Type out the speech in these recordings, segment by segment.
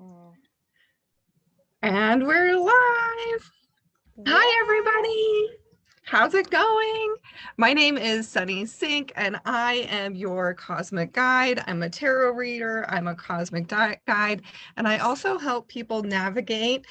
Mm. And we're live. Hi, Yes. everybody. How's it going? My name is Sunny Sink, and I am your cosmic guide. I'm a tarot reader, I'm a cosmic guide, and I also help people navigate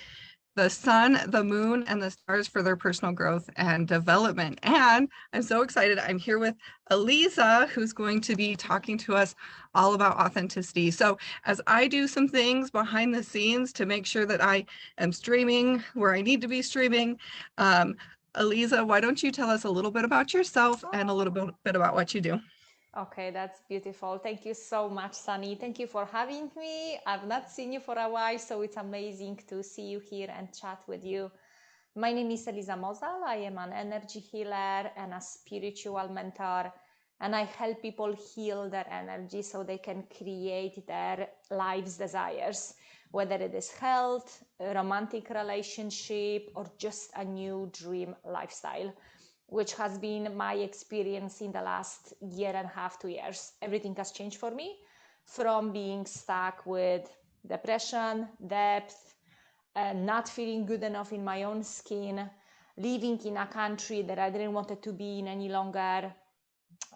the sun, the moon, and the stars for their personal growth and development. And I'm so excited. I'm here with Eliza, who's going to be talking to us all about authenticity. So as I do some things behind the scenes to make sure that I am streaming where I need to be streaming, Eliza, why don't you tell us a little bit about yourself and a little bit about what you do? Okay, that's beautiful. Thank you so much, Sunny. Thank you for having me. I've not seen you for a while, so it's amazing to see you here and chat with you. My name is Eliza Mozal. I am an energy healer and a spiritual mentor, and I help people heal their energy so they can create their life's desires, whether it is health, a romantic relationship, or just a new dream lifestyle, which has been my experience in the last year and a half, 2 years. Everything has changed for me from being stuck with depression, depth, not feeling good enough in my own skin, living in a country that I didn't want to be in any longer,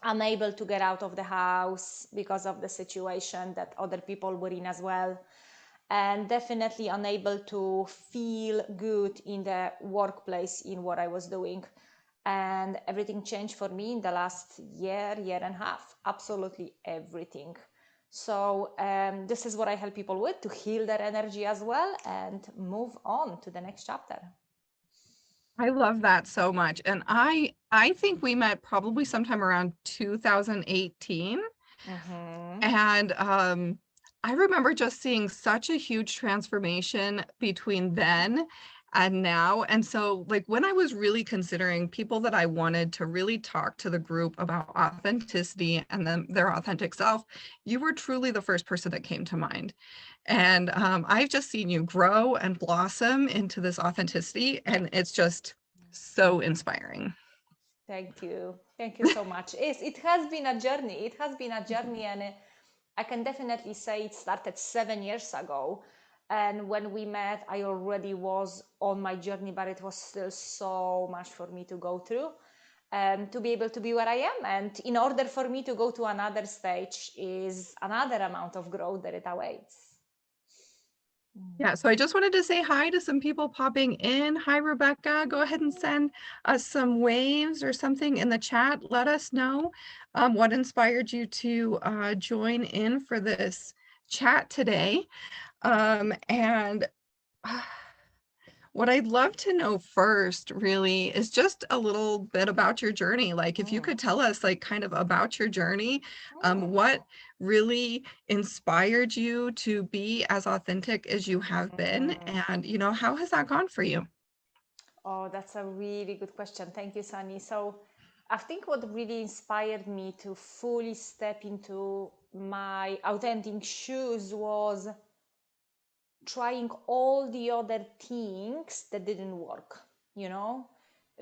unable to get out of the house because of the situation that other people were in as well, and definitely unable to feel good in the workplace in what I was doing. And everything changed for me in the last year and a half, absolutely everything. So this is what I help people with, to heal their energy as well and move on to the next chapter. I love that so much. And I think we met probably sometime around 2018. Mm-hmm. And I remember just seeing such a huge transformation between then and now. And so, like, when I was really considering people that I wanted to really talk to the group about authenticity and then their authentic self, you were truly the first person that came to mind. And I've just seen you grow and blossom into this authenticity, and it's just so inspiring. Thank you. Thank you so much. It has been a journey. It has been a journey, and I can definitely say it started 7 years ago. And when we met, I already was on my journey, but it was still so much for me to go through to be able to be where I am. And in order for me to go to another stage, is another amount of growth that it awaits. Yeah, so I just wanted to say hi to some people popping in. Hi, Rebecca. Go ahead and send us some waves or something in the chat. Let us know what inspired you to join in for this chat today. And what I'd love to know first, really, is just a little bit about your journey. Like, if you Mm. could tell us, like, kind of about your journey, Mm. what really inspired you to be as authentic as you have been, Mm. and, how has that gone for you? Oh, that's a really good question. Thank you, Sunny. So, I think what really inspired me to fully step into my authentic shoes was trying all the other things that didn't work, you know?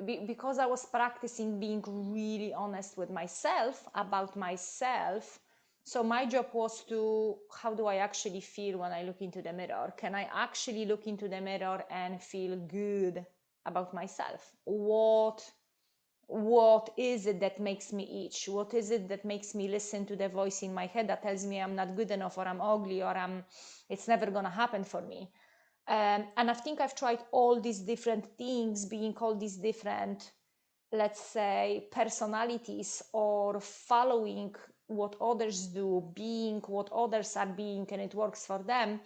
Because I was practicing being really honest with myself about myself. So my job was to, how do I actually feel when I look into the mirror? Can I actually look into the mirror and feel good about myself? What is it that makes me itch? What is it that makes me listen to the voice in my head that tells me I'm not good enough, or I'm ugly, or it's never gonna happen for me? And I think I've tried all these different things, being all these different, let's say, personalities, or following what others do, being what others are being, and it works for them,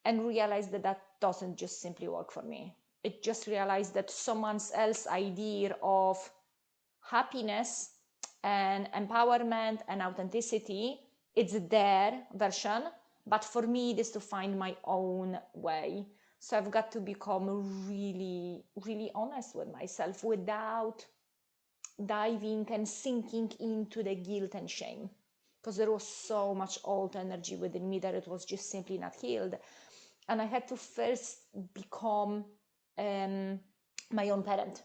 and realize that that doesn't just simply work for me. It just realized that someone else's idea of happiness and empowerment and authenticity, it's their version, but for me it is to find my own way. So I've got to become really, really honest with myself without diving and sinking into the guilt and shame, because there was so much old energy within me that it was just simply not healed. And I had to first become um, my own parent.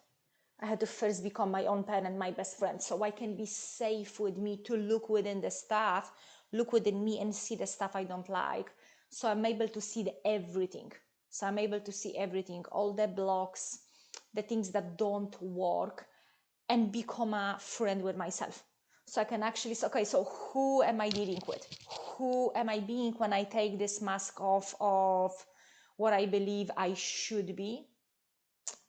I had to first become my own parent, my best friend, so I can be safe with me to look within the stuff, look within me and see the stuff I don't like. So I'm able to see everything. So I'm able to see everything, all the blocks, the things that don't work, and become a friend with myself. So I can actually say, okay, so who am I dealing with? Who am I being when I take this mask off of what I believe I should be,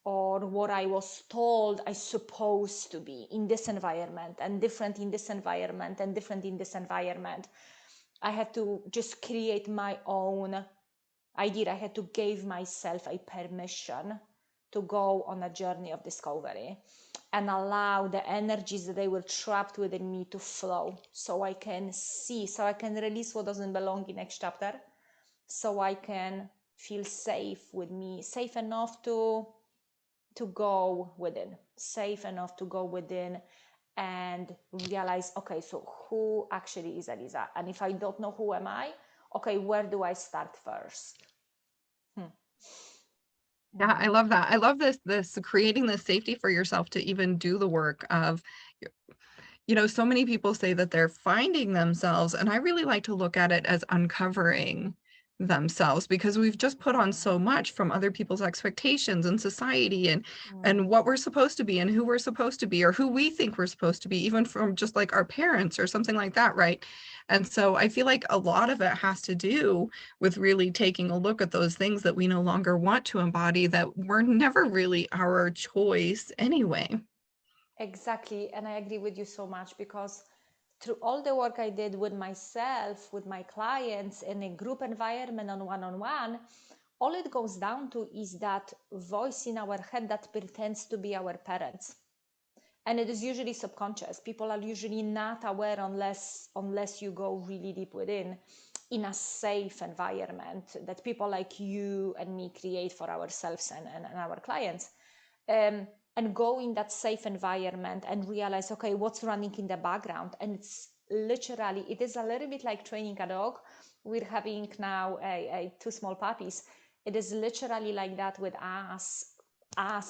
or what I was told I supposed to be in this environment, and different in this environment, and different in this environment. I had to just create my own idea. I had to give myself a permission to go on a journey of discovery and allow the energies that they were trapped within me to flow, so I can see, so I can release what doesn't belong in next chapter, so I can feel safe with me, safe enough to go within, safe enough to go within and realize, okay, so who actually is Eliza? And if I don't know who am I, okay, where do I start first? Yeah, I love that. I love this creating this safety for yourself to even do the work of, so many people say that they're finding themselves, and I really like to look at it as uncovering themselves, because we've just put on so much from other people's expectations and society and what we're supposed to be and who we're supposed to be or who we think we're supposed to be, even from just like our parents or something like that, right? And so I feel like a lot of it has to do with really taking a look at those things that we no longer want to embody, that were never really our choice anyway. Exactly. And I agree with you so much, because through all the work I did with myself, with my clients, in a group environment, on one, all it goes down to is that voice in our head that pretends to be our parents. And it is usually subconscious. People are usually not aware unless you go really deep within, in a safe environment that people like you and me create for ourselves and our clients. And go in that safe environment and realize, okay, what's running in the background. And it's literally, it is a little bit like training a dog. We're having now two small puppies. It is literally like that with us,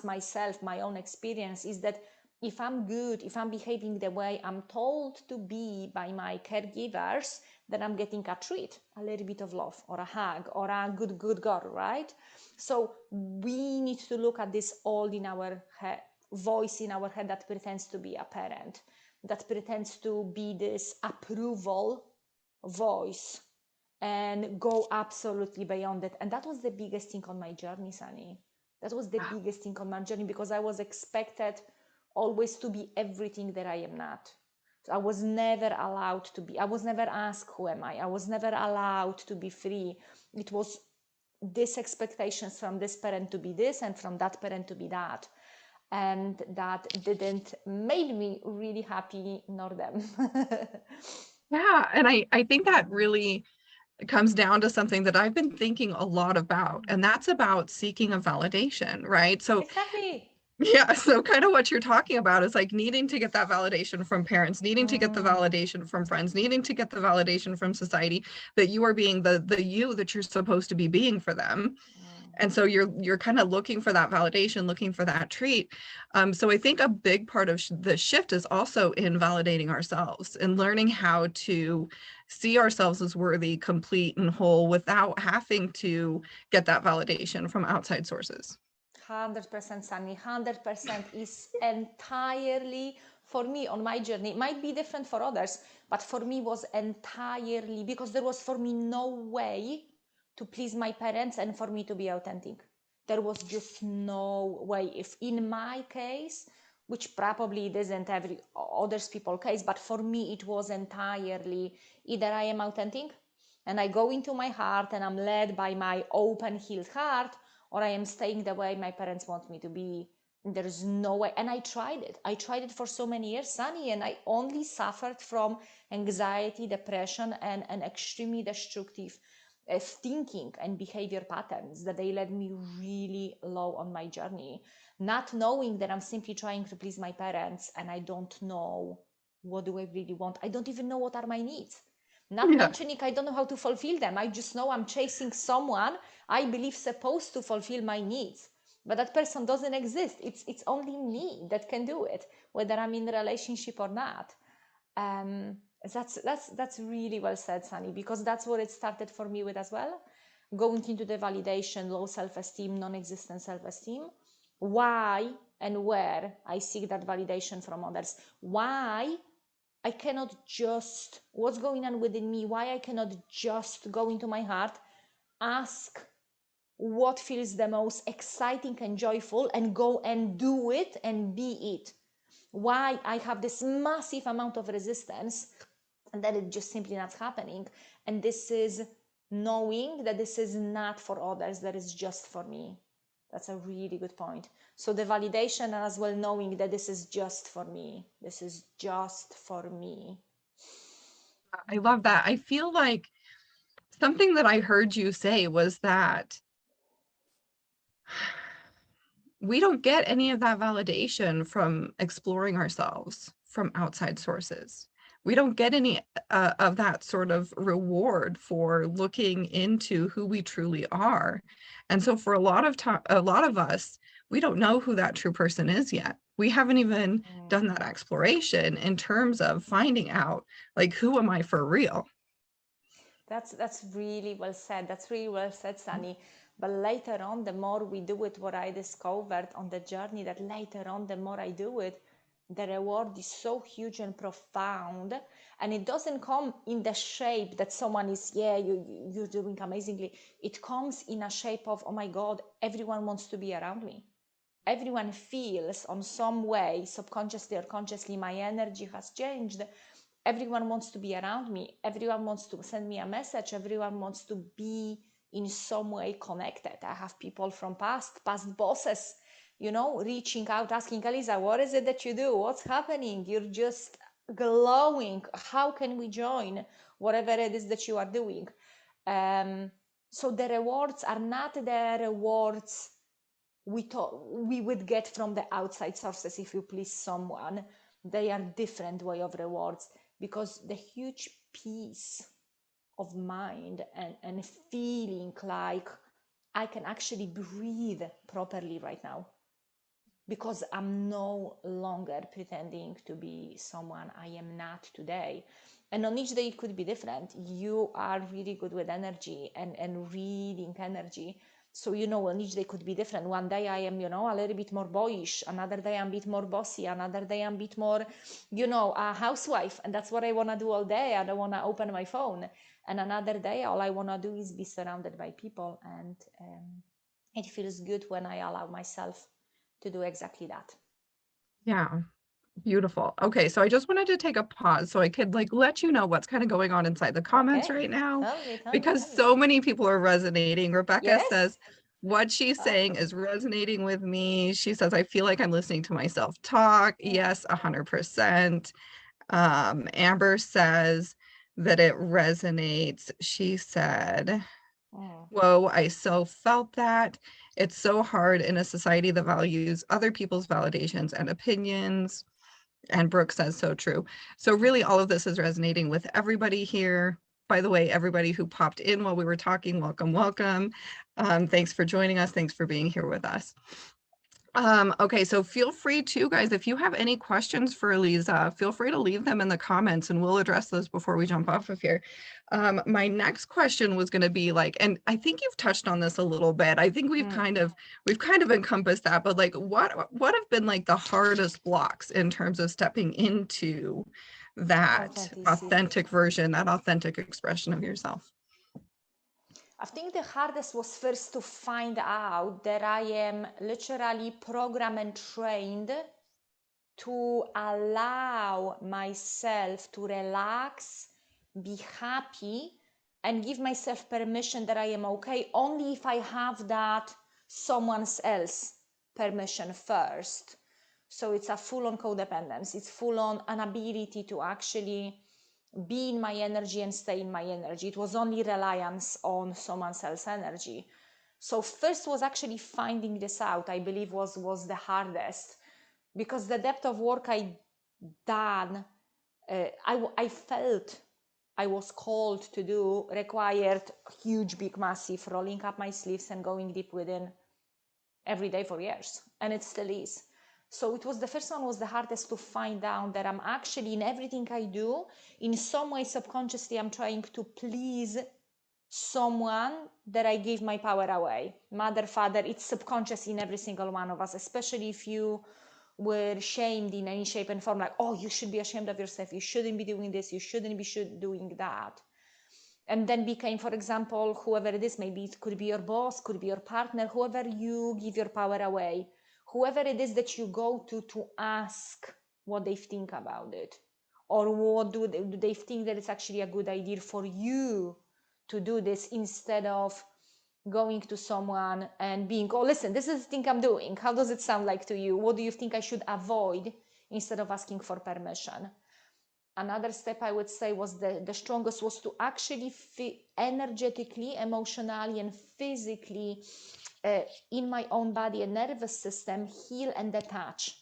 myself, my own experience is that if I'm good, if I'm behaving the way I'm told to be by my caregivers, then I'm getting a treat, a little bit of love or a hug or a good girl, right? So we need to look at this all in our head, voice in our head that pretends to be a parent, that pretends to be this approval voice, and go absolutely beyond it. And that was the biggest thing on my journey, Sunny. That was the biggest thing on my journey, because I was expected always to be everything that I am not. So I was never allowed to be. I was never asked, who am I? I was never allowed to be free. It was this expectations from this parent to be this and from that parent to be that. And that didn't make me really happy, nor them. Yeah, and I think that really comes down to something that I've been thinking a lot about, and that's about seeking a validation, right? So Exactly. yeah, so kind of what you're talking about is like needing to get that validation from parents, needing to get the validation from friends, needing to get the validation from society that you are being the you that you're supposed to be being for them. And so you're kind of looking for that validation, looking for that treat. So I think a big part of the shift is also in validating ourselves and learning how to see ourselves as worthy, complete, and whole without having to get that validation from outside sources. 100%, Sunny. 100% is entirely, for me, on my journey. It might be different for others, but for me was entirely, because there was for me no way to please my parents and for me to be authentic. There was just no way. If in my case, which probably it isn't every others people case, but for me it was entirely either I am authentic and I go into my heart and I'm led by my open healed heart, or I am staying the way my parents want me to be. There's no way. And I tried it. I tried it for so many years, Sunny, and I only suffered from anxiety, depression, and extremely destructive thinking and behavior patterns that they led me really low on my journey, not knowing that I'm simply trying to please my parents and I don't know what do I really want. I don't even know what are my needs. Not Yeah. mentioning I don't know how to fulfill them. I just know I'm chasing someone I believe supposed to fulfill my needs. But that person doesn't exist. It's only me that can do it, whether I'm in a relationship or not. That's really well said, Sunny, because that's what it started for me with as well. going into the validation, low self-esteem, non-existent self-esteem, why and where I seek that validation from others, why I cannot just, what's going on within me, why I cannot just go into my heart, ask what feels the most exciting and joyful, and go and do it and be it. Why I have this massive amount of resistance and that it's just simply not happening. And this is knowing that this is not for others, that is just for me. That's a really good point. So the validation and as well knowing that this is just for me. This is just for me. I love that. I feel like something that I heard you say was that we don't get any of that validation from exploring ourselves from outside sources. We don't get any of that sort of reward for looking into who we truly are. And so for a lot of us, we don't know who that true person is yet. We haven't even done that exploration in terms of finding out, like, who am I for real? That's really well said. That's really well said, Sunny. But later on, the more we do it, what I discovered on the journey, that later on, the more I do it, the reward is so huge and profound. And it doesn't come in the shape that someone is, yeah, you're doing amazingly. It comes in a shape of, oh my God, everyone wants to be around me. Everyone feels on some way, subconsciously or consciously, my energy has changed. Everyone wants to be around me. Everyone wants to send me a message. Everyone wants to be in some way connected. I have people from past bosses, reaching out, asking, Eliza, what is it that you do? What's happening? You're just glowing. How can we join whatever it is that you are doing? So the rewards are not the rewards we would get from the outside sources if you please someone. They are different way of rewards, because the huge peace of mind and feeling like I can actually breathe properly right now, because I'm no longer pretending to be someone I am not today. And on each day it could be different. You are really good with energy and reading energy. So, on each day could be different. One day I am, a little bit more boyish. Another day I'm a bit more bossy. Another day I'm a bit more, a housewife. And that's what I want to do all day. I don't want to open my phone. And another day, all I want to do is be surrounded by people. And it feels good when I allow myself to do exactly that. Yeah. Beautiful. Okay, so I just wanted to take a pause so I could let you know what's kind of going on inside the comments Okay. right now, Tell me, tell me, because tell me. so many people are resonating. Rebecca Yes? says what she's saying Awesome. is resonating with me. She says, I feel like I'm listening to myself talk. Yeah. Yes, 100%. Amber says that it resonates. She said, Mm. whoa, I so felt that. It's so hard in a society that values other people's validations and opinions. And Brooke says so true. So really all of this is resonating with everybody here. By the way, everybody who popped in while we were talking, welcome, welcome. Thanks for joining us. Thanks for being here with us. Okay, so feel free to, guys, if you have any questions for Eliza, feel free to leave them in the comments and we'll address those before we jump off of here. My next question was going to be and I think you've touched on this a little bit. I think we've kind of encompassed that, but what have been the hardest blocks in terms of stepping into that authentic version, that authentic expression of yourself? I think the hardest was first to find out that I am literally programmed and trained to allow myself to relax, be happy, and give myself permission that I am okay only if I have that someone else permission first. So it's a full-on codependence. It's full-on an ability to actually be in my energy and stay in my energy. It was only reliance on someone else's energy. So first was actually finding this out, I believe was the hardest, because the depth of work I done, I felt I was called to do, required huge, big, massive rolling up my sleeves and going deep within every day for years. And it still is. So it was the first one was the hardest, to find out that I'm actually in everything I do, in some way subconsciously I'm trying to please someone that I give my power away. Mother, father, it's subconscious in every single one of us, especially if you were shamed in any shape and form, like, oh, you should be ashamed of yourself, you shouldn't be doing this, you shouldn't be doing that. And then became, for example, whoever it is, maybe it could be your boss, could be your partner, whoever you give your power away, whoever it is that you go to ask what they think about it, or what do they think that it's actually a good idea for you to do this, instead of going to someone and being, oh, listen, this is the thing I'm doing. How does it sound like to you? What do you think I should avoid, instead of asking for permission? Another step I would say was the strongest was to actually energetically, emotionally, and physically in my own body and nervous system heal and detach.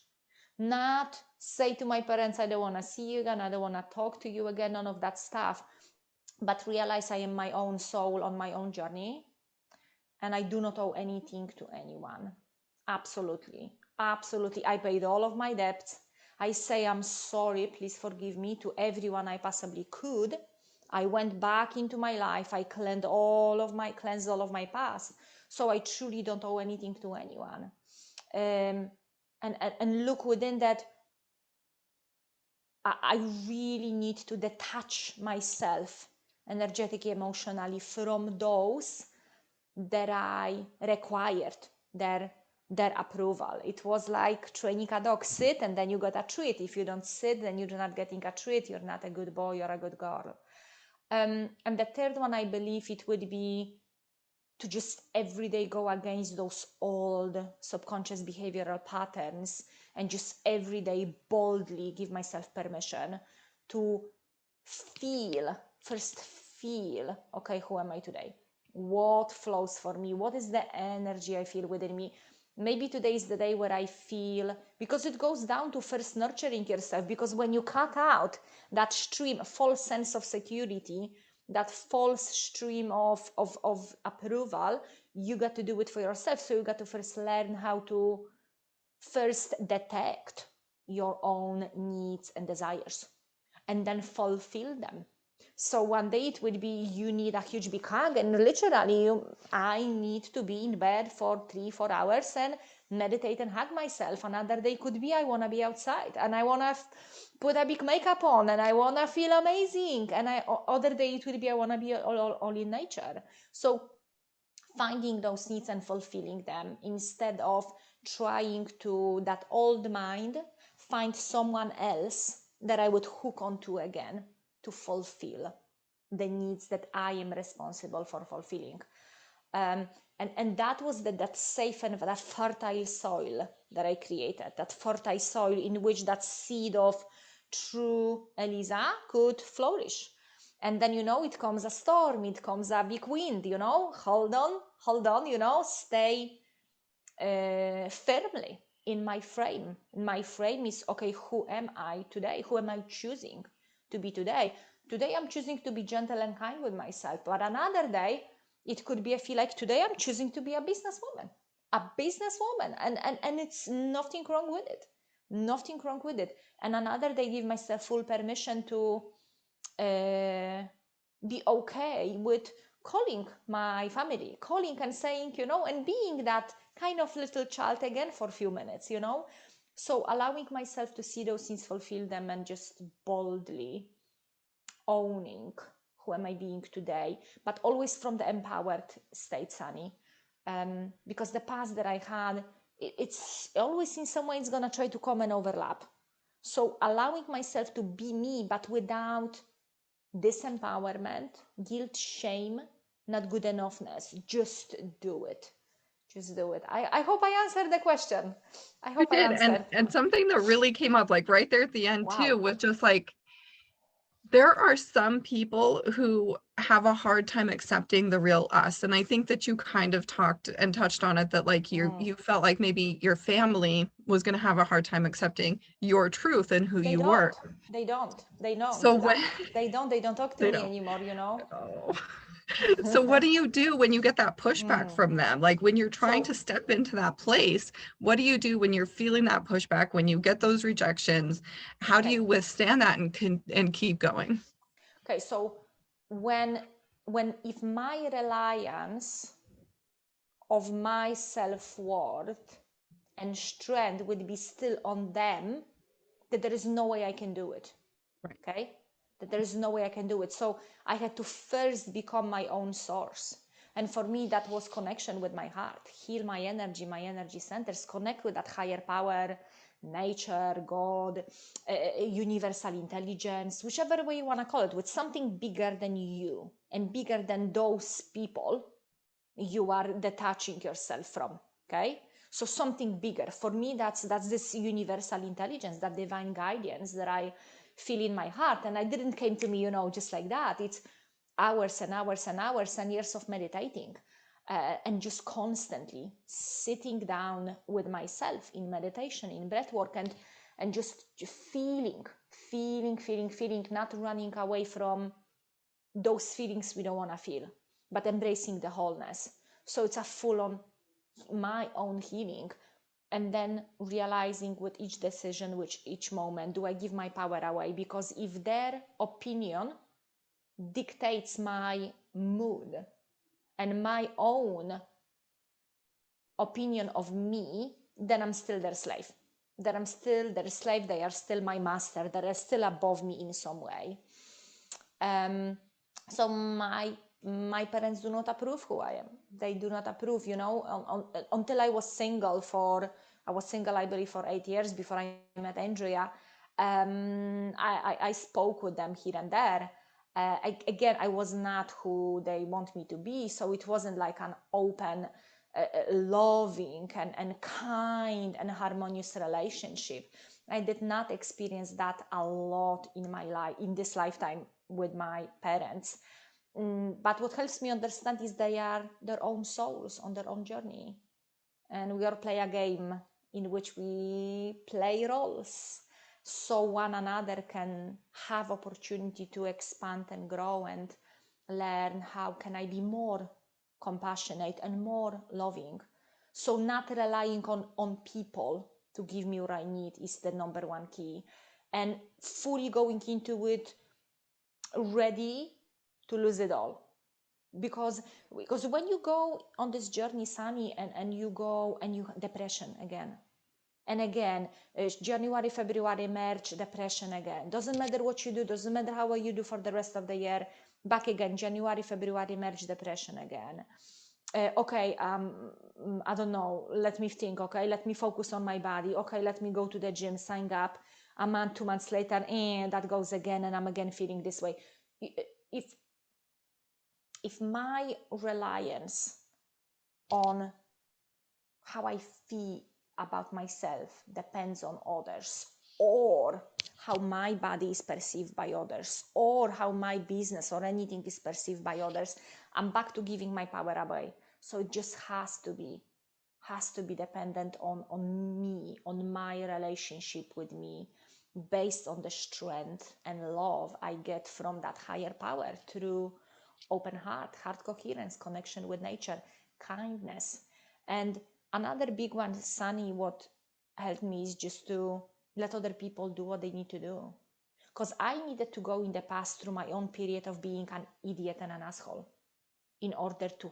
Not say to my parents, I don't want to see you again, I don't want to talk to you again, none of that stuff, but realize I am my own soul on my own journey, and I do not owe anything to anyone. Absolutely. Absolutely. I paid all of my debts. I say I'm sorry, please forgive me, to everyone I possibly could. I went back into my life. I cleansed all of my past. So I truly don't owe anything to anyone. And look, within that, I really need to detach myself energetically, emotionally from those that I required their approval. It was like training a dog, sit and then you got a treat. If you don't sit, then you're not getting a treat. You're not a good boy or a good girl. And the third one, I believe it would be to just every day go against those old subconscious behavioral patterns, and just every day boldly give myself permission to first feel, okay, who am I today? What flows for me? What is the energy I feel within me? Maybe today is the day where I feel, because it goes down to first nurturing yourself, because when you cut out that stream, false sense of security, that false stream of approval, you got to do it for yourself. So you got to first learn how to first detect your own needs and desires, and then fulfill them. So one day it would be you need a huge big hug, and literally I need to be in bed for 3-4 hours and meditate and hug myself. Another day could be I want to be outside and I want to put a big makeup on and I want to feel amazing. And other day it would be I want to be all in nature. So finding those needs and fulfilling them, instead of trying to, that old mind, find someone else that I would hook onto again to fulfill the needs that I am responsible for fulfilling. And that was that safe and that fertile soil that I created, that fertile soil in which that seed of true Eliza could flourish. And then, it comes a storm, it comes a big wind, hold on, stay firmly in my frame. My frame is, okay, who am I today? Who am I choosing to be today? Today I'm choosing to be gentle and kind with myself, but another day it could be, I feel like today I'm choosing to be a businesswoman, and it's nothing wrong with it. And another day give myself full permission to be okay with calling my family, calling and saying, and being that kind of little child again for a few minutes, So allowing myself to see those things, fulfill them, and just boldly owning who am I being today, but always from the empowered state, Sunny. Because the past that I had, it's always in some way it's gonna try to come and overlap. So allowing myself to be me, but without disempowerment, guilt, shame, not good enoughness. Just do it. I hope I answered the question. I hope You I did. answered. And something that really came up like right there at the end too Wow. was just like, there are some people who have a hard time accepting the real us. And I think that you kind of talked and touched on it, that like you felt like maybe your family was going to have a hard time accepting your truth and who They you were. don't. They don't. They don't. So when They don't. They don't talk to they me don't. anymore, Oh. So what do you do when you get that pushback from them? Like when you're trying to So, step into that place, what do you do when you're feeling that pushback, when you get those rejections? How do okay. you withstand that and keep going? Okay. So when if my reliance of my self-worth and strength would be still on them, that there is no way I can do it. Right. Okay? That there is no way I can do it. So I had to first become my own source. And for me, that was connection with my heart. Heal my energy centers, connect with that higher power, nature, God, universal intelligence, whichever way you want to call it, with something bigger than you and bigger than those people you are detaching yourself from. Okay? So something bigger. For me, that's this universal intelligence, that divine guidance that I feel in my heart. And it didn't came to me, just like that. It's hours and hours and hours and years of meditating, and just constantly sitting down with myself in meditation, in breath work, and just feeling, not running away from those feelings we don't want to feel, but embracing the wholeness. So it's a full on my own healing. And then realizing with each decision, with each moment, do I give my power away? Because if their opinion dictates my mood and my own opinion of me, then I'm still their slave. That I'm still their slave. They are still my master. They are still above me in some way. So my parents do not approve who I am. They do not approve, until I was single I believe for 8 years before I met Andrea. I spoke with them here and there. I was not who they want me to be, so it wasn't like an open, loving and kind and harmonious relationship. I did not experience that a lot in my life, in this lifetime, with my parents. But what helps me understand is they are their own souls on their own journey, and we all play a game in which we play roles, so one another can have opportunity to expand and grow and learn how can I be more compassionate and more loving. So not relying on people to give me what I need is the number one key, and fully going into it ready to lose it all. Because when you go on this journey, Sunny, and you go and you depression again and again, January, February, March, depression again, doesn't matter what you do, doesn't matter how you do for the rest of the year, back again, January, February, March, depression again. Okay, I don't know, let me think, okay, let me focus on my body, okay, let me go to the gym, sign up, a month, 2 months later, and that goes again, and I'm again feeling this way. If my reliance on how I feel about myself depends on others, or how my body is perceived by others, or how my business or anything is perceived by others, I'm back to giving my power away. So it just has to be dependent on me, on my relationship with me, based on the strength and love I get from that higher power through open heart coherence, connection with nature, kindness. And another big one, Sunny, what helped me is just to let other people do what they need to do. Because I needed to go in the past through my own period of being an idiot and an asshole in order to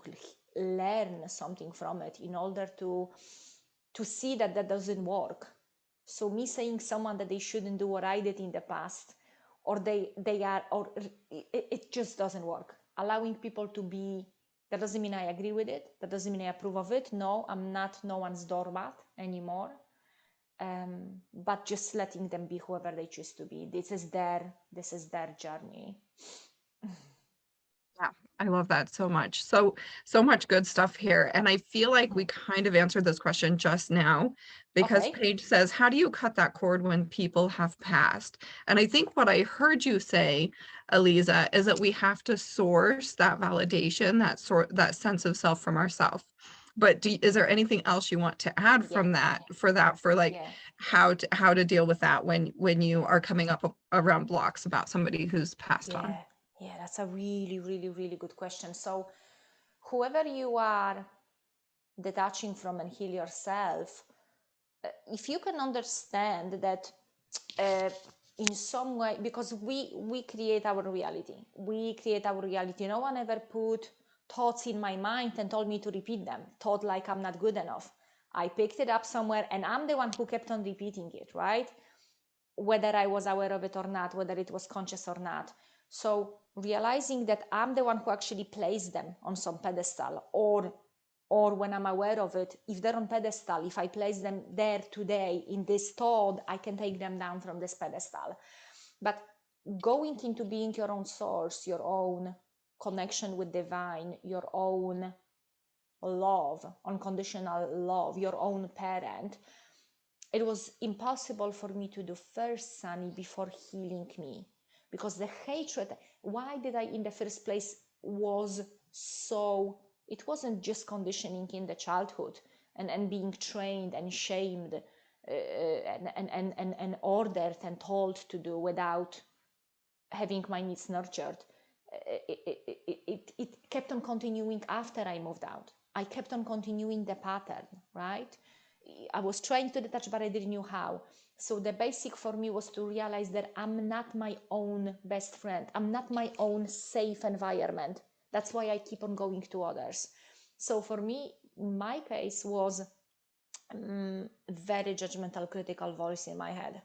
learn something from it, in order to see that doesn't work. So me saying someone that they shouldn't do what I did in the past, or it just doesn't work. Allowing people to be, that doesn't mean I agree with it, that doesn't mean I approve of it. No, I'm not no one's doormat anymore. But just letting them be whoever they choose to be. This is their journey. Yeah, I love that so much. So much good stuff here. And I feel like we kind of answered this question just now, because Okay. Paige says, how do you cut that cord when people have passed? And I think what I heard you say, Eliza, is that we have to source that validation, that sense of self from ourselves. But is there anything else you want to add from Yeah. that, for like Yeah. how to deal with that when you are coming up around blocks about somebody who's passed on? Yeah, that's a really, really, really good question. So, whoever you are detaching from and heal yourself, if you can understand that in some way, because we create our reality. We create our reality. No one ever put thoughts in my mind and told me to repeat them, thought like I'm not good enough. I picked it up somewhere and I'm the one who kept on repeating it, right? Whether I was aware of it or not, whether it was conscious or not. So realizing that I'm the one who actually placed them on some pedestal, or when I'm aware of it, if they're on pedestal, if I place them there today in this thought, I can take them down from this pedestal. But going into being your own source, your own connection with divine, your own love, unconditional love, your own parent, it was impossible for me to do first, Sunny, before healing me. Because the hatred, why did I in the first place was so, it wasn't just conditioning in the childhood and being trained and shamed and ordered and told to do without having my needs nurtured. It kept on continuing after I moved out. I kept on continuing the pattern, right? I was trying to detach, but I didn't know how. So the basic for me was to realize that I'm not my own best friend. I'm not my own safe environment. That's why I keep on going to others. So for me, my case was very judgmental, critical voice in my head.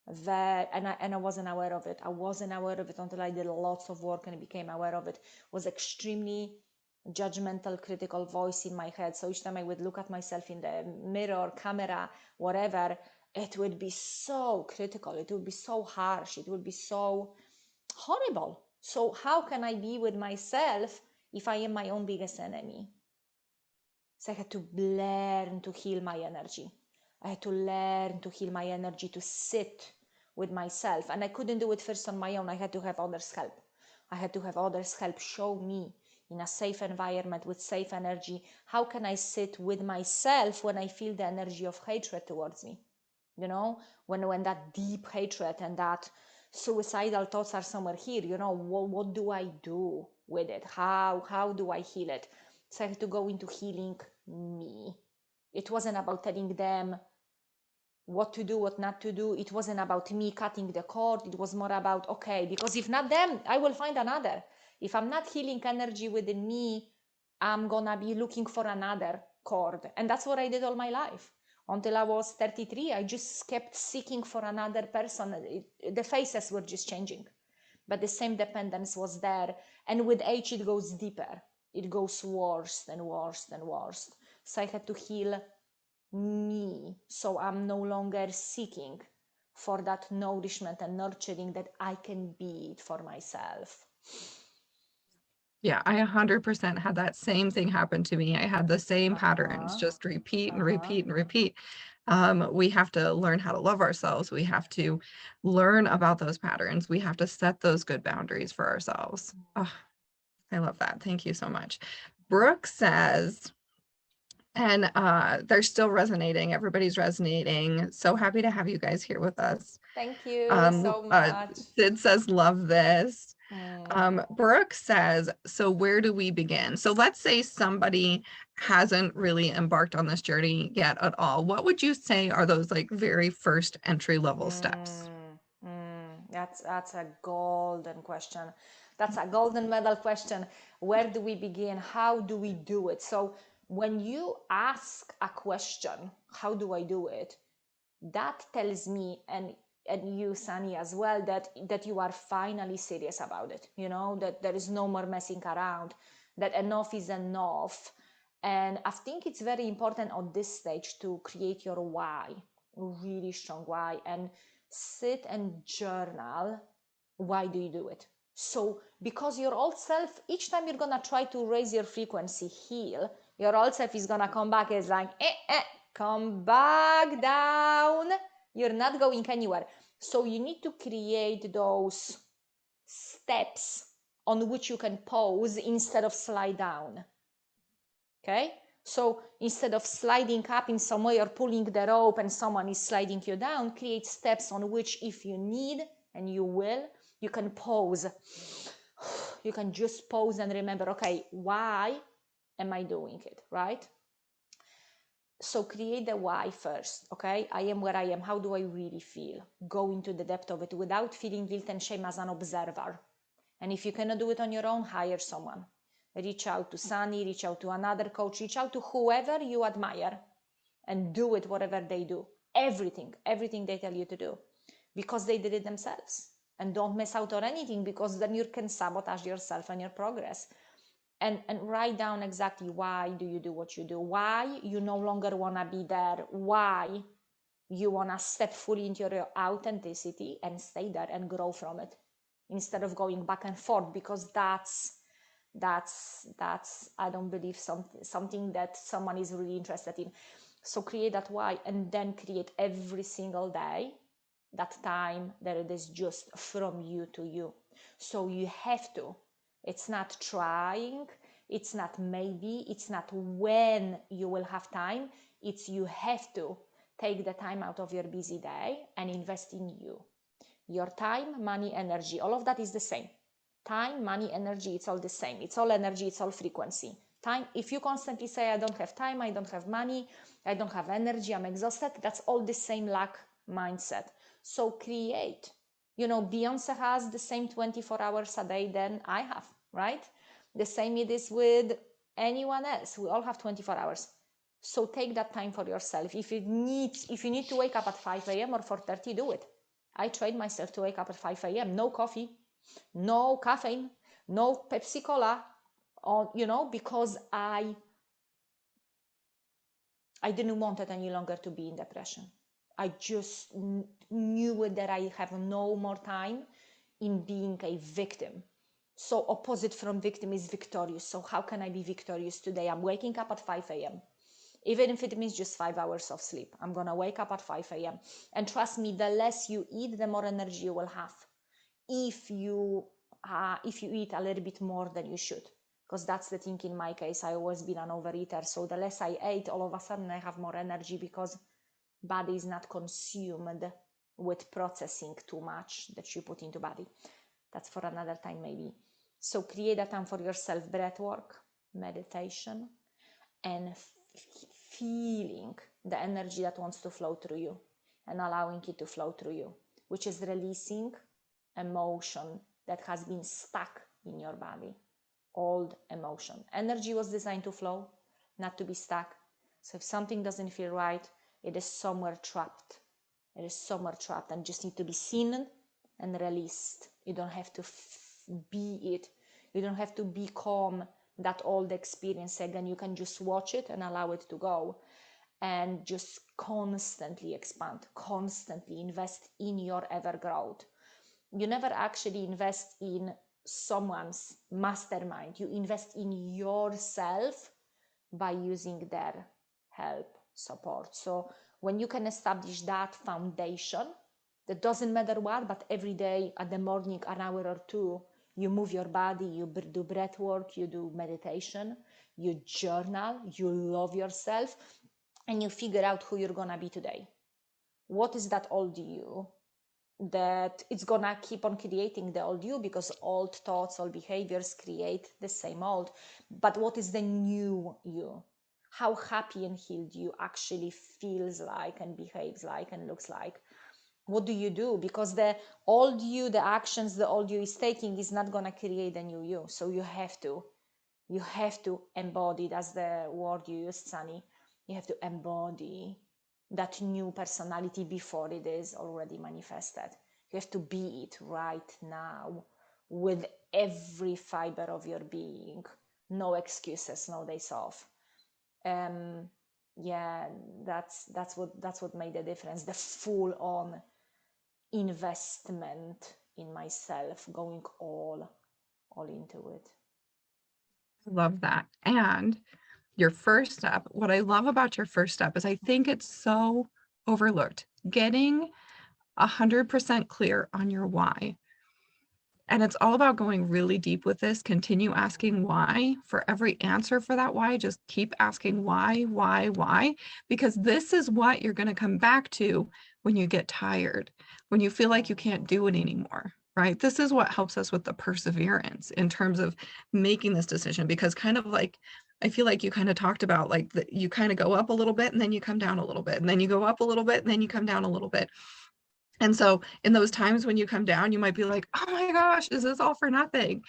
And I wasn't aware of it. I wasn't aware of it until I did lots of work and became aware of it. Was extremely judgmental, critical voice in my head. So each time I would look at myself in the mirror, camera, whatever, it would be so critical. It would be so harsh. It would be so horrible. So how can I be with myself if I am my own biggest enemy? So I had to learn to heal my energy. I had to learn to heal my energy, to sit with myself. And I couldn't do it first on my own. I had to have others help. I had to have others help show me in a safe environment with safe energy. How can I sit with myself when I feel the energy of hatred towards me? You know, when that deep hatred and that suicidal thoughts are somewhere here, you know, what do I do with it? How do I heal it? So I had to go into healing me. It wasn't about telling them what to do, what not to do. It wasn't about me cutting the cord. It was more about, okay, because if not them, I will find another. If I'm not healing energy within me, I'm gonna be looking for another cord. And that's what I did all my life. Until I was 33, I just kept seeking for another person. The faces were just changing, but the same dependence was there. And with age, it goes deeper. It goes worse and worse and worse. So I had to heal me. So I'm no longer seeking for that nourishment and nurturing that I can be it for myself. Yeah, I 100% had that same thing happen to me. I had the same patterns, just repeat and repeat and repeat. We have to learn how to love ourselves. We have to learn about those patterns. We have to set those good boundaries for ourselves. Oh, I love that. Thank you so much. Brooke says, and they're still resonating. Everybody's resonating. So happy to have you guys here with us. Thank you so much. Sid says, love this. Brooke says, so where do we begin? So let's say somebody hasn't really embarked on this journey yet at all. What would you say are those like very first entry level steps? That's a golden question. That's a golden medal question. Where do we begin? How do we do it? So when you ask a question, how do I do it? That tells me, and you, Sunny, as well, that you are finally serious about it. You know, that there is no more messing around, that enough is enough. And I think it's very important on this stage to create your why, really strong why, and sit and journal. Why do you do it? So because your old self, each time you're gonna try to raise your frequency, heal, your old self is gonna come back as like, come back down. You're not going anywhere. So you need to create those steps on which you can pause instead of slide down. Okay? So instead of sliding up in some way or pulling the rope and someone is sliding you down, create steps on which, if you need and you will, you can pause. You can just pause and remember, okay, why am I doing it, right? So create the why first, okay? I am where I am. How do I really feel? Go into the depth of it without feeling guilt and shame as an observer. And if you cannot do it on your own, hire someone. Reach out to Sunny, reach out to another coach, reach out to whoever you admire and do it whatever they do. Everything they tell you to do, because they did it themselves. And don't miss out on anything, because then you can sabotage yourself and your progress. And write down exactly why do you do what you do, why you no longer want to be there, why you want to step fully into your authenticity and stay there and grow from it, instead of going back and forth, because that's I don't believe something that someone is really interested in. So create that why, and then create every single day that time that it is just from you to you. So you have to. It's not trying, it's not maybe, it's not when you will have time, it's you have to take the time out of your busy day and invest in you. Your time, money, energy, all of that is the same. Time, money, energy, it's all the same. It's all energy, it's all frequency. Time, if you constantly say, I don't have time, I don't have money, I don't have energy, I'm exhausted, that's all the same lack mindset. So create. You know, Beyonce has the same 24 hours a day than I have, right? The same it is with anyone else. We all have 24 hours. So take that time for yourself. If you need to wake up at 5 a.m. or 4:30, do it. I trained myself to wake up at 5 a.m. No coffee, no caffeine, no Pepsi Cola, because I didn't want it any longer to be in depression. I just knew that I have no more time in being a victim. So opposite from victim is victorious. So how can I be victorious today? I'm waking up at 5 a.m. Even if it means just 5 hours of sleep, I'm going to wake up at 5 a.m. And trust me, the less you eat, the more energy you will have. If you eat a little bit more than you should, because that's the thing in my case. I always been an overeater, so the less I ate, all of a sudden I have more energy, because body is not consumed with processing too much that you put into body. That's for another time maybe. So create a time for yourself, breath work, meditation, and feeling the energy that wants to flow through you and allowing it to flow through you, which is releasing emotion that has been stuck in your body. Old emotion. Energy was designed to flow, not to be stuck. So if something doesn't feel right, it is somewhere trapped. It is somewhere trapped and just need to be seen and released. You don't have to be it. You don't have to become that old experience again. You can just watch it and allow it to go, and just constantly expand, constantly invest in your ever growth. You never actually invest in someone's mastermind. You invest in yourself by using their help, support. So when you can establish that foundation, that doesn't matter what, but every day at the morning, an hour or two, you move your body, you do breath work, you do meditation, you journal, you love yourself, and you figure out who you're gonna be today. What is that old you that it's gonna keep on creating the old you, because old thoughts, old behaviors create the same old. But what is the new you? How happy and healed you actually feels like and behaves like and looks like. What do you do? Because the old you, the actions the old you is taking is not gonna create a new you. So you have to embody. That's the word you used, Sunny. You have to embody that new personality before it is already manifested. You have to be it right now with every fiber of your being. No excuses, no days off. Yeah, that's what made the difference. The full on investment in myself, going all into it. I love that. And your first step, what I love about your first step is I think it's so overlooked. Getting 100% clear on your why. And it's all about going really deep with this. Continue asking why. For every answer for that why, just keep asking why, because this is what you're going to come back to when you get tired, when you feel like you can't do it anymore, right? This is what helps us with the perseverance in terms of making this decision, because kind of like I feel like you kind of talked about like you kind of go up a little bit and then you come down a little bit and then you go up a little bit and then you come down a little bit. And so in those times when you come down, you might be like, oh my gosh, is this all for nothing?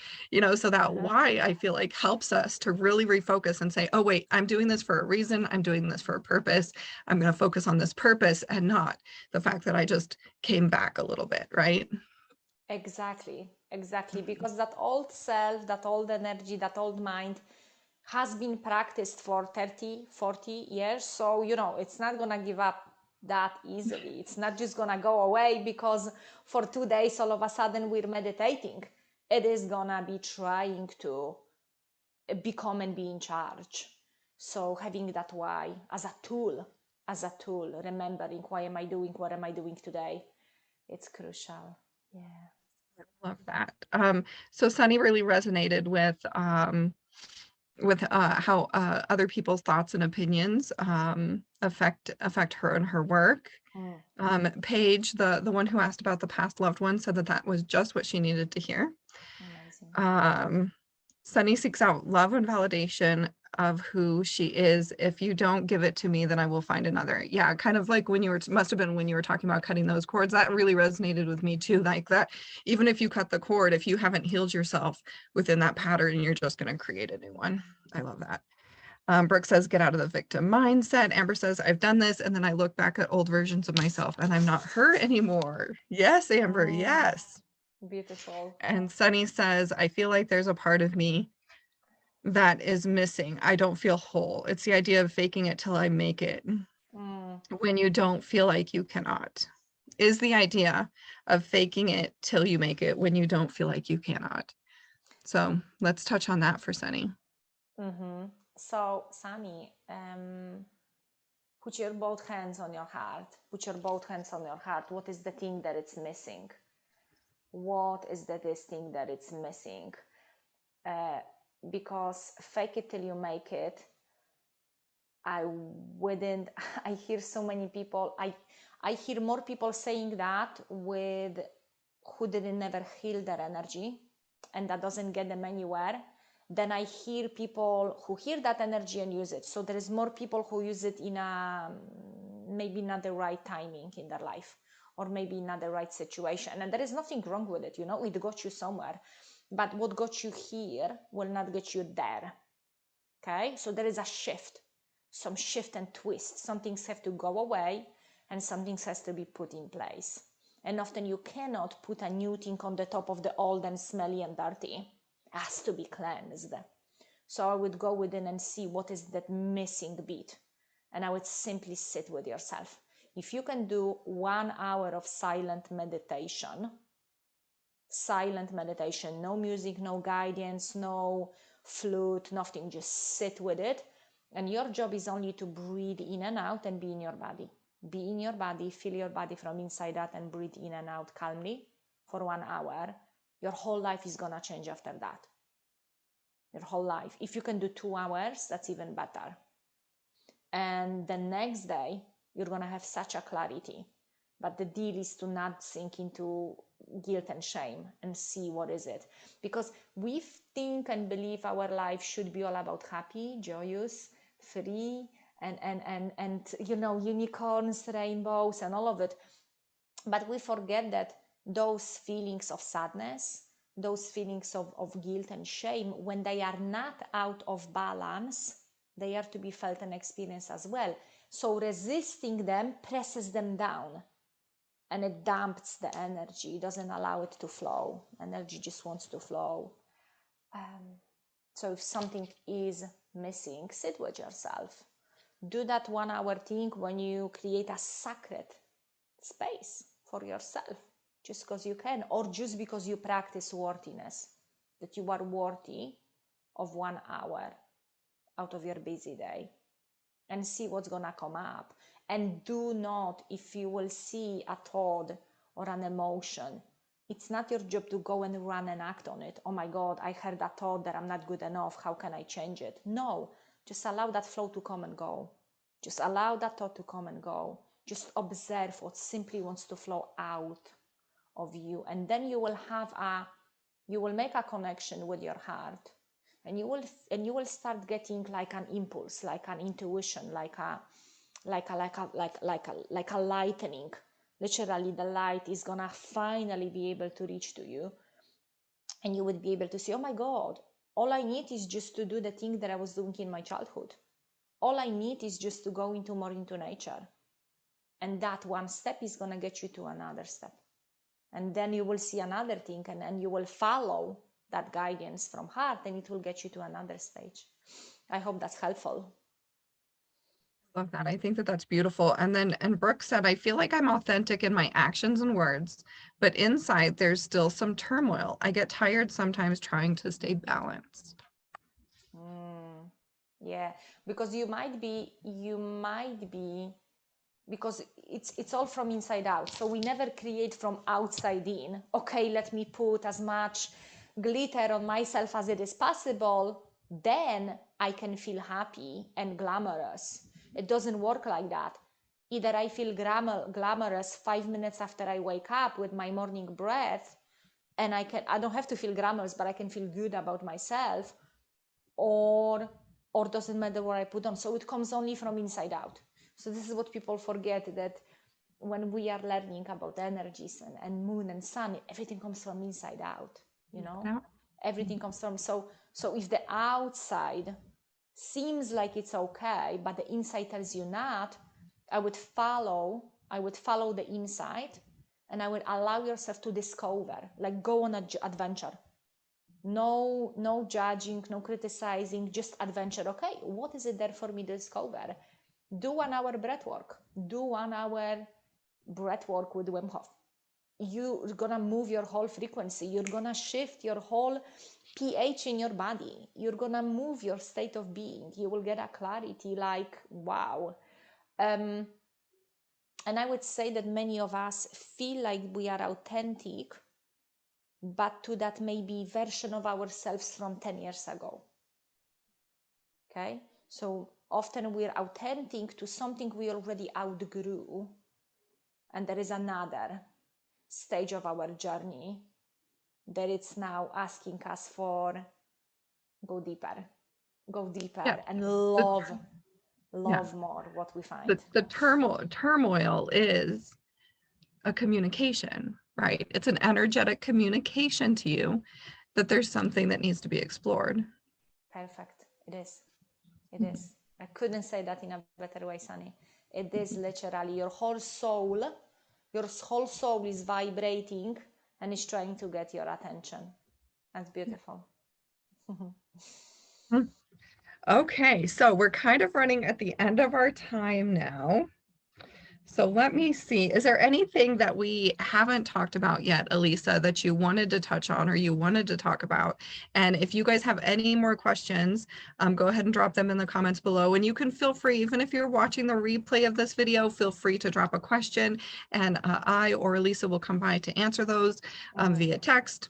So that why I feel like helps us to really refocus and say, oh, wait, I'm doing this for a reason. I'm doing this for a purpose. I'm going to focus on this purpose and not the fact that I just came back a little bit, right? Exactly, because that old self, that old energy, that old mind has been practiced for 30, 40 years. So, it's not going to give up that easily. It's not just going to go away because for 2 days, all of a sudden, we're meditating. It is going to be trying to become and be in charge. So, having that why as a tool, remembering why am I doing, what am I doing today, it's crucial. Yeah. Love that. So Sunny really resonated with how other people's thoughts and opinions affect her and her work. Paige, the one who asked about the past loved one, said that was just what she needed to hear. Amazing. Sunny seeks out love and validation of who she is. If you don't give it to me, then I will find another. Yeah, kind of like must have been when you were talking about cutting those cords. That really resonated with me too. Like that, even if you cut the cord, if you haven't healed yourself within that pattern, you're just going to create a new one. I love that. Brooke says, get out of the victim mindset. Amber says, I've done this. And then I look back at old versions of myself and I'm not her anymore. Yes, Amber. Yes. Beautiful. And Sunny says, I feel like there's a part of me that is missing. I don't feel whole. It's the idea of faking it till I make it when you don't feel like you cannot. Is the idea of faking it till you make it when you don't feel like you cannot. So let's touch on that for Sunny. So, Sunny, put your both hands on your heart. Put your both hands on your heart. What is the thing that it's missing? What is this thing that it's missing? Because fake it till you make it, I hear so many people, I hear more people saying that with who didn't never heal their energy, and that doesn't get them anywhere. Then I hear people who hear that energy and use it. So there is more people who use it in maybe not the right timing in their life, or maybe not the right situation. And there is nothing wrong with it, it got you somewhere. But what got you here will not get you there. Okay, so there is a shift, some shift and twist. Some things have to go away and some things has to be put in place. And often you cannot put a new thing on the top of the old and smelly and dirty. It has to be cleansed. So I would go within and see what is that missing beat. And I would simply sit with yourself. If you can do 1 hour of silent meditation, no music, no guidance, no flute, nothing, just sit with it. And your job is only to breathe in and out and be in your body. Be in your body, feel your body from inside out and breathe in and out calmly for 1 hour. Your whole life is gonna change after that. Your whole life. If you can do 2 hours, that's even better. And the next day, you're gonna have such a clarity. But the deal is to not sink into guilt and shame and see what is it. Because we think and believe our life should be all about happy, joyous, free, and unicorns, rainbows, and all of it. But we forget that those feelings of sadness, those feelings of guilt and shame, when they are not out of balance, they are to be felt and experienced as well. So resisting them presses them down. And it damps the energy, it doesn't allow it to flow. Energy just wants to flow. So if something is missing, sit with yourself. Do that 1 hour thing when you create a sacred space for yourself, just because you can, or just because you practice worthiness, that you are worthy of 1 hour out of your busy day, and see what's gonna come up. And do not, if you will see a thought or an emotion, it's not your job to go and run and act on it. Oh my God, I heard that thought that I'm not good enough. How can I change it? No, just allow that flow to come and go. Just allow that thought to come and go. Just observe what simply wants to flow out of you. And then you will make a connection with your heart. and you will start getting like an impulse, like an intuition, like a lightning. Literally, the light is gonna finally be able to reach to you, and you would be able to say, oh my God, all I need is just to do the thing that I was doing in my childhood. All I need is just to go more into nature. And that one step is gonna get you to another step. And then you will see another thing, and then you will follow that guidance from heart, and it will get you to another stage. I hope that's helpful. Love that. I think that that's beautiful. And Brooke said, I feel like I'm authentic in my actions and words, but inside there's still some turmoil. I get tired sometimes trying to stay balanced. Yeah, because you might be, because it's all from inside out. So we never create from outside in. Okay, let me put as much glitter on myself as it is possible, then I can feel happy and glamorous. It doesn't work like that. Either I feel glamorous 5 minutes after I wake up with my morning breath, and I don't have to feel glamorous, but I can feel good about myself, or doesn't matter what I put on. So it comes only from inside out. So this is what people forget, that when we are learning about energies and moon and sun, everything comes from inside out, everything comes from, so if the outside seems like it's okay, but the inside tells you not, I would follow the inside, and I would allow yourself to discover, like go on an adventure. No judging, no criticizing, just adventure. Okay, what is it there for me to discover? Do 1 hour breath work. Do 1 hour breath work with Wim Hof. You're gonna move your whole frequency. You're gonna shift your whole pH in your body. You're gonna move your state of being. You will get a clarity like, wow. And I would say that many of us feel like we are authentic, but to that maybe version of ourselves from 10 years ago. Okay, so often we're authentic to something we already outgrew, and there is another stage of our journey that it's now asking us for go deeper, Yeah. and The, love more what we find. the turmoil is a communication, right? It's an energetic communication to you that there's something that needs to be explored. Perfect. It is. I couldn't say that in a better way, Sunny. It is literally your whole soul is vibrating and is trying to get your attention. That's beautiful. Okay, so we're kind of running at the end of our time now. So let me see, is there anything that we haven't talked about yet, Eliza, that you wanted to touch on or you wanted to talk about? And if you guys have any more questions, go ahead and drop them in the comments below. And you can feel free, even if you're watching the replay of this video, feel free to drop a question, and I or Eliza will come by to answer those via text.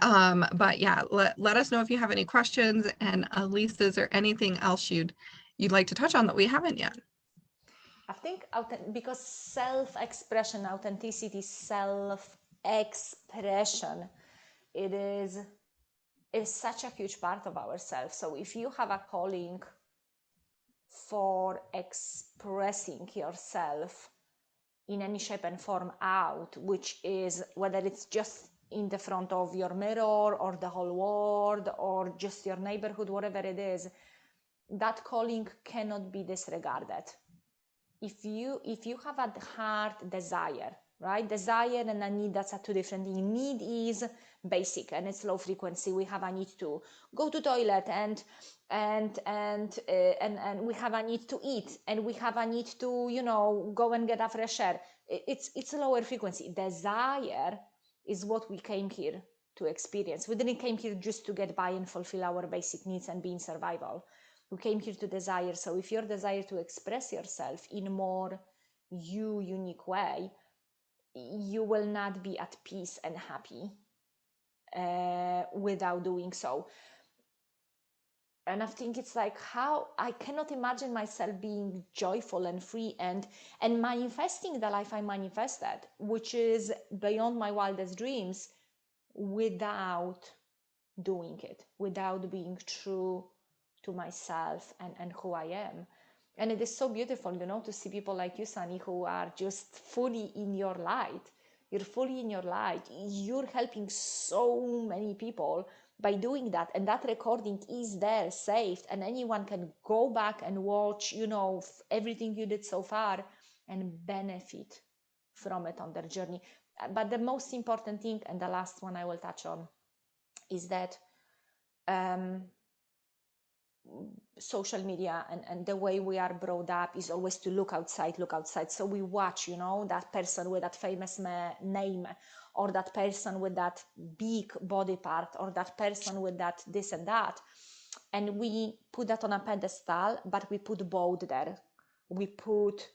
But yeah, let us know if you have any questions. And Eliza, is there anything else you'd like to touch on that we haven't yet? I think because self-expression, authenticity, self-expression, it is such a huge part of ourselves. So if you have a calling for expressing yourself in any shape and form out, which is whether it's just in the front of your mirror or the whole world or just your neighborhood, whatever it is, that calling cannot be disregarded. If you have a heart desire, right? Desire and a need, that's a two different things. Need is basic and it's low frequency. We have a need to go to toilet and we have a need to eat, and we have a need to go and get a fresh air. It's a lower frequency. Desire is what we came here to experience. We didn't came here just to get by and fulfill our basic needs and be in survival. We came here to desire. So if your desire to express yourself in more unique way, you will not be at peace and happy without doing so. And I think it's like, how I cannot imagine myself being joyful and free and manifesting the life I manifested, which is beyond my wildest dreams, without doing it, without being true to myself and who I am. And it is so beautiful, to see people like you, Sunny, who are just fully in your light. You're fully in your light. You're helping so many people by doing that. And that recording is there, saved, and anyone can go back and watch, everything you did so far and benefit from it on their journey. But the most important thing, and the last one I will touch on, is that social media and the way we are brought up is always to look outside, look outside. So we watch, that person with that famous name, or that person with that big body part, or that person with that this and that. And we put that on a pedestal, but we put both there. We put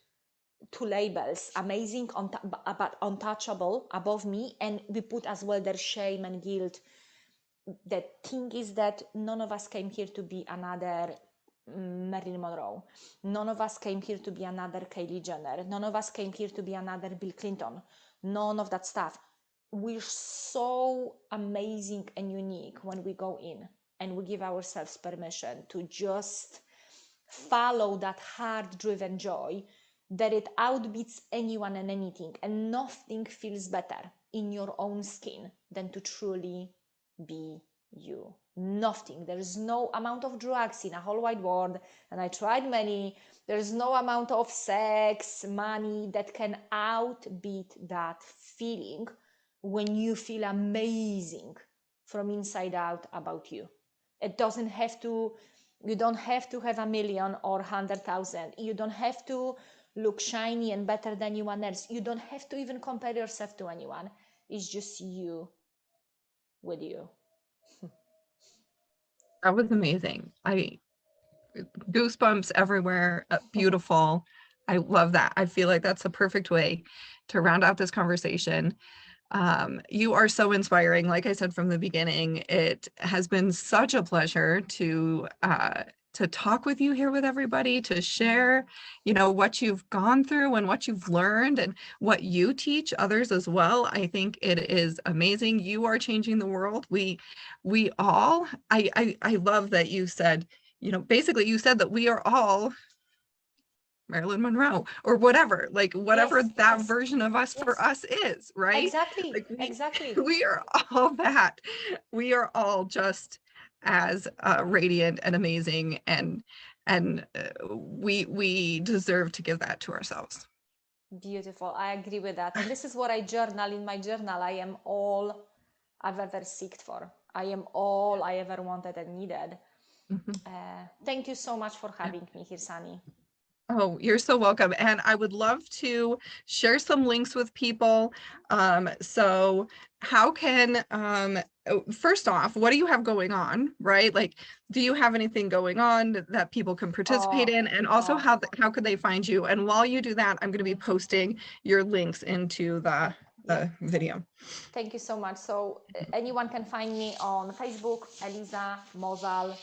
two labels, amazing, but untouchable, above me, and we put as well their shame and guilt. The thing is that none of us came here to be another Marilyn Monroe. None of us came here to be another Kylie Jenner. None of us came here to be another Bill Clinton. None of that stuff. We're so amazing and unique when we go in and we give ourselves permission to just follow that heart-driven joy, that it outbeats anyone and anything, and nothing feels better in your own skin than to truly be you. Nothing. There's no amount of drugs in a whole wide world, and I tried many. There's no amount of sex, money that can outbeat that feeling when you feel amazing from inside out about you. It doesn't have to, you don't have to have 1,000,000 or 100,000. You don't have to look shiny and better than anyone else. You don't have to even compare yourself to anyone. It's just you with you. That was amazing. I goosebumps everywhere. Beautiful. I love that. I feel like that's the perfect way to round out this conversation. You are so inspiring. Like I said from the beginning, it has been such a pleasure to talk with you here with everybody, to share, what you've gone through and what you've learned and what you teach others as well. I think it is amazing. You are changing the world. We all, I love that you said, basically you said that we are all Marilyn Monroe or whatever, like whatever Yes, that yes, version of us for yes. us is, right? Exactly, Like we exactly. we are all that. We are all just as radiant and amazing, and we deserve to give that to ourselves. Beautiful. I agree with that. And this is what I journal in my journal. I am all I've ever seeked for. I am all I ever wanted and needed. Mhm. Thank you so much for having me here, Sunny. Oh, you're so welcome. And I would love to share some links with people. So how can, first off, what do you have going on, right? Like, do you have anything going on that people can participate Oh, in? And also oh, how could they find you? And while you do that, I'm going to be posting your links into yeah. the video. Thank you so much. So anyone can find me on Facebook, Eliza Mozal.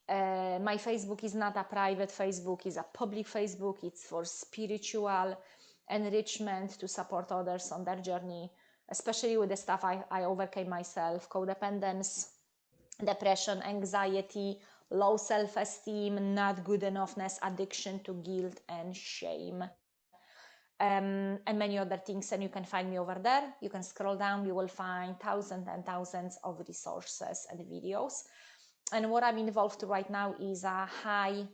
My Facebook is not a private Facebook, it's a public Facebook. It's for spiritual enrichment to support others on their journey, especially with the stuff I overcame myself: codependence, depression, anxiety, low self-esteem, not good enoughness, addiction to guilt and shame. And many other things, and you can find me over there. You can scroll down, you will find thousands and thousands of resources and videos. And what I'm involved right now is a high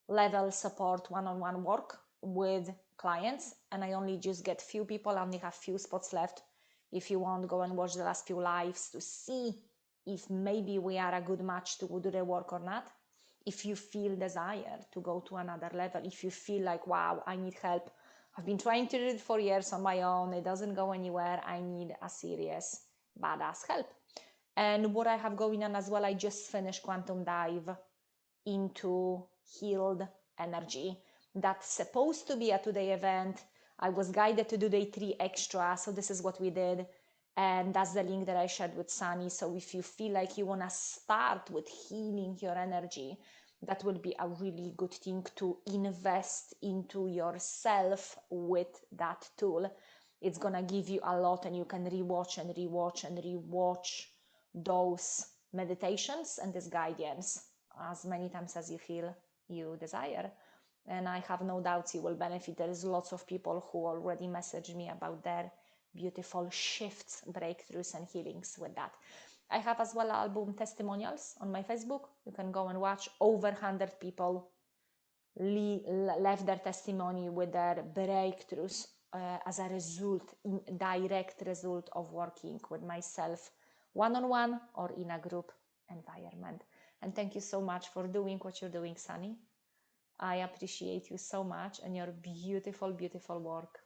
level support one-on-one work with clients, and I only just get few people. I only have few spots left. If you want, go and watch the last few lives to see if maybe we are a good match to do the work or not. If you feel desire to go to another level, if you feel like, wow, I need help, I've been trying to do it for years on my own, it doesn't go anywhere, I need a serious badass help. And what I have going on as well, I just finished Quantum Dive into healed energy. That's supposed to be a 2-day event. I was guided to do day 3 extra, so this is what we did. And that's the link that I shared with Sunny. So if you feel like you want to start with healing your energy, that will be a really good thing to invest into yourself with that tool. It's gonna give you a lot, and you can rewatch and rewatch and rewatch those meditations and this guidance as many times as you feel you desire. And I have no doubts you will benefit. There is lots of people who already messaged me about their beautiful shifts, breakthroughs, and healings with that. I have as well album testimonials on my Facebook. You can go and watch. Over 100 people left their testimony with their breakthroughs as a result, direct result of working with myself one-on-one or in a group environment. And thank you so much for doing what you're doing, Sunny. I appreciate you so much and your beautiful, beautiful work.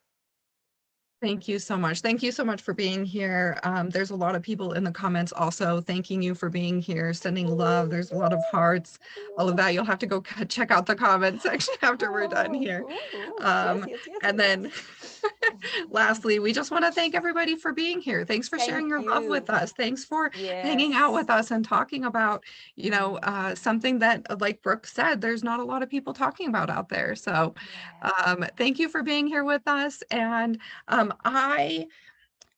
Thank you so much. Thank you so much for being here. There's a lot of people in the comments also thanking you for being here, sending love. There's a lot of hearts, all of that. You'll have to go check out the comment section after we're done here. Yes. And then lastly, we just want to thank everybody for being here. Thanks for sharing your love with us. Thanks for hanging out with us and talking about, you know, something that, like Brooke said, there's not a lot of people talking about out there. So thank you for being here with us. And I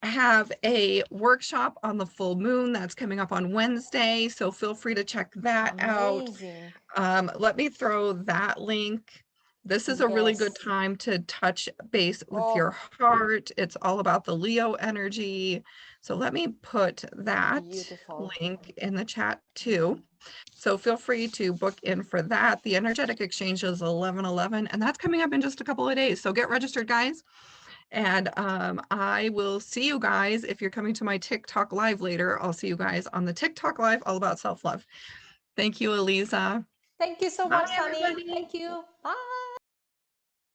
have a workshop on the full moon that's coming up on Wednesday, so feel free to check that Amazing. out. Let me throw that link. This is a really good Yes. time to touch base with your heart. It's all about the Leo energy. So let me put that Beautiful. link in the chat too. So feel free to book in for that. The energetic exchange is 11/11, and that's coming up in just a couple of days. So get registered, guys. And I will see you guys if you're coming to my TikTok live later. I'll see you guys on the TikTok live all about self-love. Thank you, Eliza. Thank you so Bye, much, Sunny. everybody. Thank you. Bye.